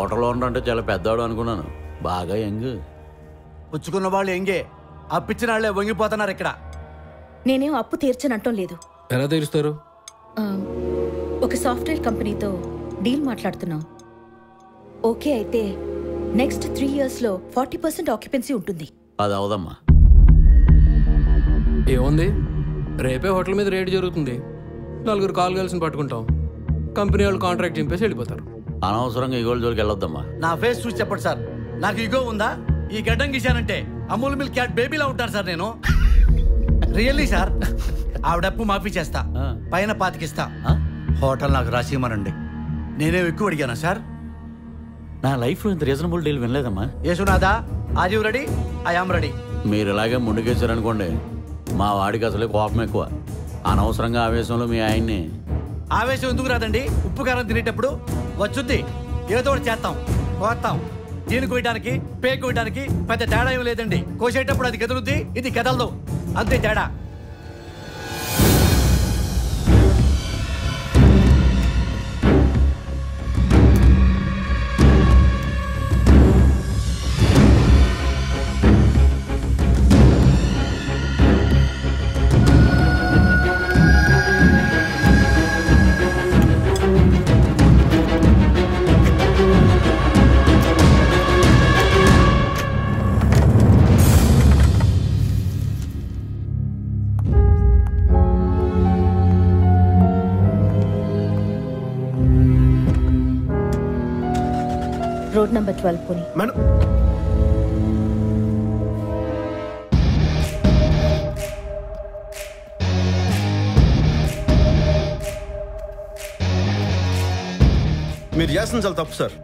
Hotel owner అంటే చాలా పెద్దవాడు అనుకున్నాను, బాగా యంగ్. పుచ్చుకున్న వాళ్ళు ఎంగే, అప్పిచ్చిన వాళ్ళే వంగిపోతున్నారు ఇక్కడ. నేనేం అప్పు తీర్చనంటం లేదు. ఎలా తీరుస్తారు? ఒక సాఫ్ట్వేర్ కంపెనీతో డీల్ మాట్లాడుతున్నాం. ఓకే అయితే నెక్స్ట్ 3 years లో 40% ఆక్యుపెన్సీ ఉంటుంది. అది అవదమ్మా. ఏముంది, రేపే హోటల్ మీద రేడ్ జరుగుతుంది. 4 కాల్ గర్ల్స్ని పట్టుకుంటాం. కంపెనీ వాళ్ళు కాంట్రాక్ట్ చింపేసి వెళ్ళిపోతారు. అనవసరంగా ఈగోల జోలికి వెళ్ళొద్దమ్మా. నా ఫేస్ చూసి చెప్పండి సార్, నాకు ఇగో ఉందా? ఈ గడ్డం గీశానంటే అమూల్ మిల్క్ క్యాట్ బేబీలా ఉంటాను సార్ నేను. Really sir. ఆవిడప్పు మాఫీ చేస్తా, పైన 25 హోటల్ నాకు రాసిమనండి. నేనేం ఎక్కువ అడిగానా సార్? నా లైఫ్లో ఇంత రీజనబుల్ డీల్ వినలేదమ్మా. యేసునాథా, are you ready? I am ready. మీరు ఇలాగే ముందుకేసారనుకోండి, మా వాడికి అసలే కోపం ఎక్కువ. అనవసరంగా ఆవేశంలో మీ ఆయన్ని. ఆవేశం ఎందుకు రాదండి? ఉప్పు కారం తినేటప్పుడు వచ్చుద్ది, ఏదో ఒకటి చేస్తాం, కోస్తాం. దీన్ని కోయడానికి పేక్ కోయడానికి పెద్ద తేడా ఏం లేదండి. కోసేటప్పుడు అది కదులుద్ది, ఇది కదలదు, అంతే తేడా. రోడ్ నంబర్ 12 పోనీ. మీరు చేస్తుంది చాలా తప్పు సార్.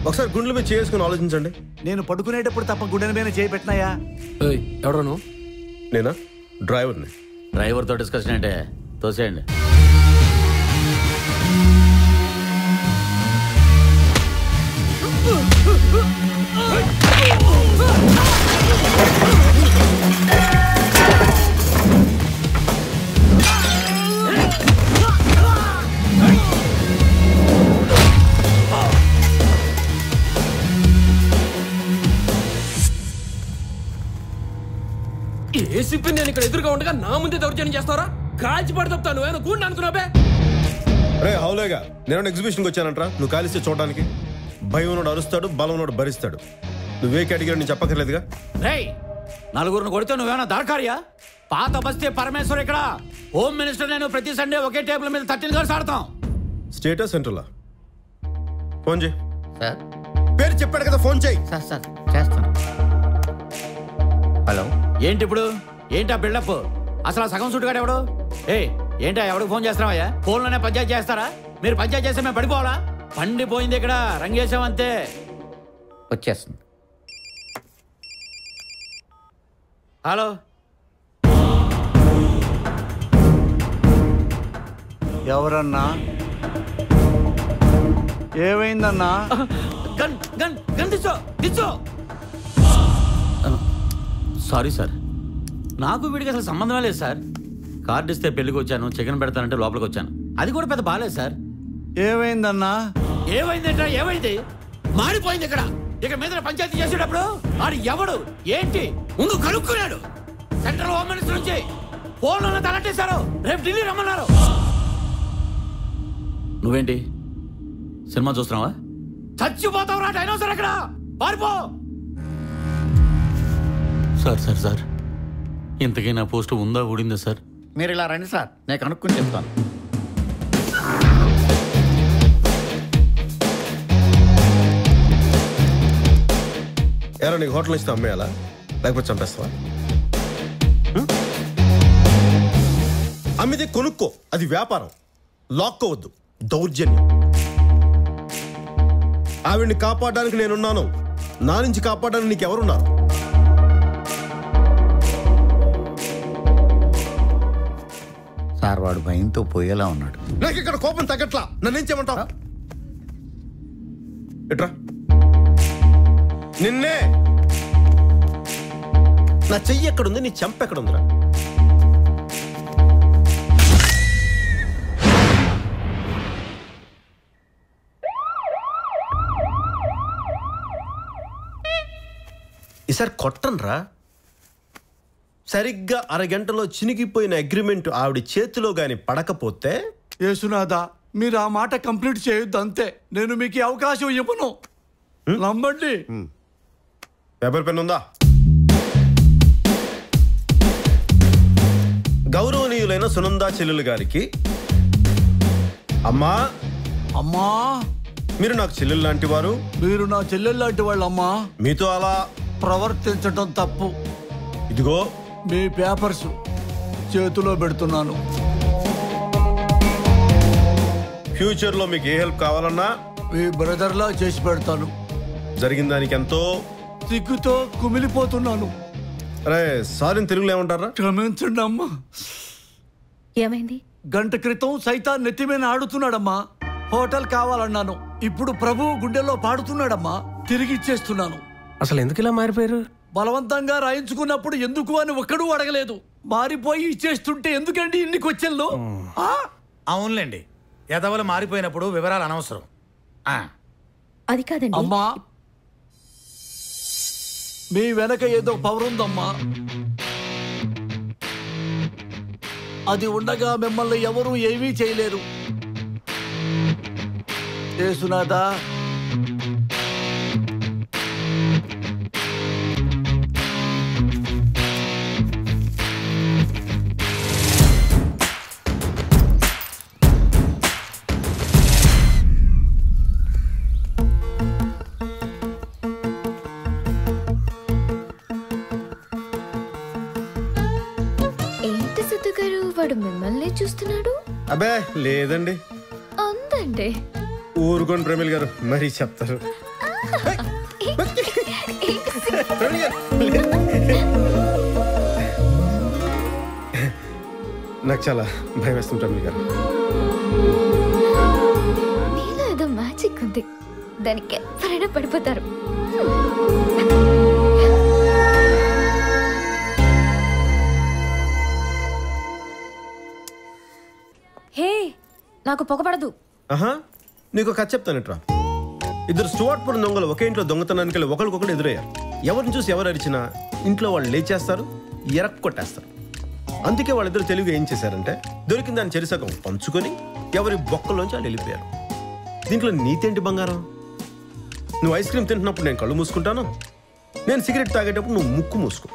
ఒకసారి గుండెల మీద చేసుకుని ఆలోచించండి. నేను పడుకునేటప్పుడు తప్ప గుండెల మీద చేయి పెట్టినాయా? ఎవడో నువ్వు? నేనా? డ్రైవర్ని. డ్రైవర్తో డిస్కషన్ అంటే తోసేయండి. ఏసీపీ నేను ఇక్కడ ఎదురుగా ఉండగా నా ముందే దౌర్జన్యం చేస్తారా? కాల్చి పడతాను. నువ్వేనా గూండా అనుకున్నావే? రే హౌలేగా, నేను ఎగ్జిబిషన్కి వచ్చానంటరా. నువ్వు కాలిస్తే చూడడానికి. భయం ఉన్నాడు అరుస్తాడు, బలం ఉన్నాడు భరిస్తాడు. నువ్వే కేటగిరీ నేను చెప్పక్కర్లేదుగా. నలుగురిని కొడితే నువ్వేనా దార్కార్యా? పాత బస్తీ పరమేశ్వర్ ఇక్కడ హోమ్ మినిస్టర్. నేను ప్రతి సండే ఒకే టేబుల్ మీద 13 గర్ల్స్ ఆడతాం. స్టేటా సెంట్రలా? ఫోన్ చేయి. సార్ పేరు చెప్పాడు కదా, ఫోన్ చేయి. సార్ సార్ చేస్తాను. హలో, ఏంటి ఇప్పుడు? ఏంటి ఆ బిల్డప్? అసలు ఆ సగం సుట్టుగాడు ఎవడు? ఏంటా ఎవడికి ఫోన్ చేస్తున్నావయ్యా? ఫోన్లోనే పంచాయతీ చేస్తారా? మీరు పంచాయతీ చేస్తే మేము పడిపోవాలా? పండిపోయింది ఇక్కడ, రంగేశామంతే. వచ్చేస్తుంది. హలో, ఎవరన్నా? ఏమైందన్నా? గన్ గన్ గన్ తీసో తీసో. సారీ సార్, నాకు వీడికి అసలు సంబంధమే లేదు సార్. కార్డు ఇస్తే పెళ్లికి వచ్చాను, చికెన్ పెడతానంటే లోపలికి వచ్చాను. అది కూడా పెద్ద బాలేదు సార్. ఏమైందన్నా? ఏమైందంటే ఏమైంది? మాడిపోయింది ఇక్కడ. ఇక మీద పంచాయతీ చేసేటప్పుడు ఆడు ఎవడు ఏంటి ముందు కనుక్కున్నాడు. సెంట్రల్ హోమ్ మినిస్టర్ నుంచి ఫోన్లో తలట్టేశారు. రేపు ఢిల్లీ రమ్మన్నారు. నువ్వేంటి సినిమా చూస్తున్నావా? చచ్చిపోతావు రా డైనోసార్ అక్కడ. పారిపో. సార్ సార్ సార్, ఇంతకీ నా పోస్ట్ ఉందా ఊడిందా సార్? మీరు ఇలా రండి సార్, నేను కనుక్కుని చెప్తాను. ఎలా నీకు హోటల్ ఇస్తే అమ్మేయాలా, లేకపోతే చంపేస్తావా? అమ్మితే కొనుక్కో, అది వ్యాపారం. లాక్కోవద్దు, దౌర్జన్యం. ఆవిడ్ని కాపాడడానికి నేనున్నాను, నా నుంచి కాపాడడానికి నీకెవరున్నారు? సార్ వాడు భయంతో పోయేలా ఉన్నాడు. నాకు ఇక్కడ కోపం తగ్గట్లా, నన్నేం చేయమంటావు? ఎట్రా నిన్నే. నా చెయ్యి ఎక్కడుంది, నీ చెంప ఎక్కడుందిరా? ఈసారి కొట్టనరా. సరిగ్గా అరగంటలో చినిగిపోయిన అగ్రిమెంట్ ఆవిడ చేతిలో గాని పడకపోతే యేసునాథా, మీరు ఆ మాట కంప్లీట్ చేయొద్దు, అంతే. నేను మీకు ఈ అవకాశం ఇవ్వను. నమ్మండి. పేపర్ పెన్ ఉందా? గౌరవనీయులైన సునందా చెల్లెలు గారికి, అమ్మా అమ్మా, మీరు నాకు చెల్లెలు లాంటి వారు. మీరు నా చెల్లెలు లాంటి వాళ్ళమ్మా. మీతో అలా ప్రవర్తించటం తప్పు. ఇదిగో మీ పేపర్స్ చేతిలో పెడుతున్నాను. ఫ్యూచర్లో మీకు ఏ హెల్ప్ కావాలన్నా మీ బ్రదర్లా చేసి పెడతాను. జరిగిన దానికి ఎంతో సిగ్గుతో కుమిలిపోతున్నాను. అరే సారీ తెలుగులో ఏమంటారా? క్షమించండి అమ్మా. ఏమైంది? గంట క్రితం సైతాన్ నెత్తిమీద ఆడుతున్నాడమ్మా. హోటల్ కావాలన్నాను, ఇప్పుడు ప్రభువు గుండెల్లో పాడుతున్నాడమ్మా. తిరిగి ఇచ్చేస్తున్నాను. అసలు ఎందుకు ఇలా మారిపోయారు? బలవంతంగా రాయించుకున్నప్పుడు ఎందుకు అని ఒక్కడూ అడగలేదు. మారిపోయి ఇచ్చేస్తుంటే ఎందుకండి ఇన్ని క్వశ్చన్లు? అవునులేండి, ఎదవలు మారిపోయినప్పుడు వివరాలు అనవసరం. అది కాదండి. అమ్మా, మీ వెనక ఏదో పవర్ ఉందమ్మా. అది ఉండగా మిమ్మల్ని ఎవరూ ఏమీ చేయలేరు. యేసునాథా, ఏంటి సిద్ధు గారు, వాడు మిమ్మల్ని చూస్తున్నాడు? అబ్బే లేదండి. అందండి. ఊరుకోండి ప్రమిల్ గారు, మరీ చెప్తారు. ప్రమిల్ గారు, నాకు చాలా భయం వేస్తుంది ప్రమిల్ గారు. మీలో ఏదో మ్యాజిక్ ఉంది, దానికి ఎవరైనా పడిపోతారు. హే, నాకు పొగపడదు. ఆహా, నీకు కథ చెప్తానట్రా. ఇద్దరు స్టువార్ట్పురం దొంగలు ఒకే ఇంట్లో దొంగతనానికి వెళ్ళి ఒకరికొకరు ఎదురయ్యారు. ఎవరిని చూసి ఎవరు అరిచినా ఇంట్లో వాళ్ళు లేచేస్తారు, ఎరక్కొట్టేస్తారు. అందుకే వాళ్ళిద్దరు తెలివిగా ఏం చేశారంటే దొరికిన దాని చెరిసగం పంచుకొని ఎవరి బొక్కలోంచి వాళ్ళు వెళ్ళిపోయారు. దీంట్లో నీతేంటి బంగారం? నువ్వు ఐస్ క్రీమ్ తింటున్నప్పుడు నేను కళ్ళు మూసుకుంటాను, నేను సిగరెట్ తాగేటప్పుడు నువ్వు ముక్కు మూసుకో.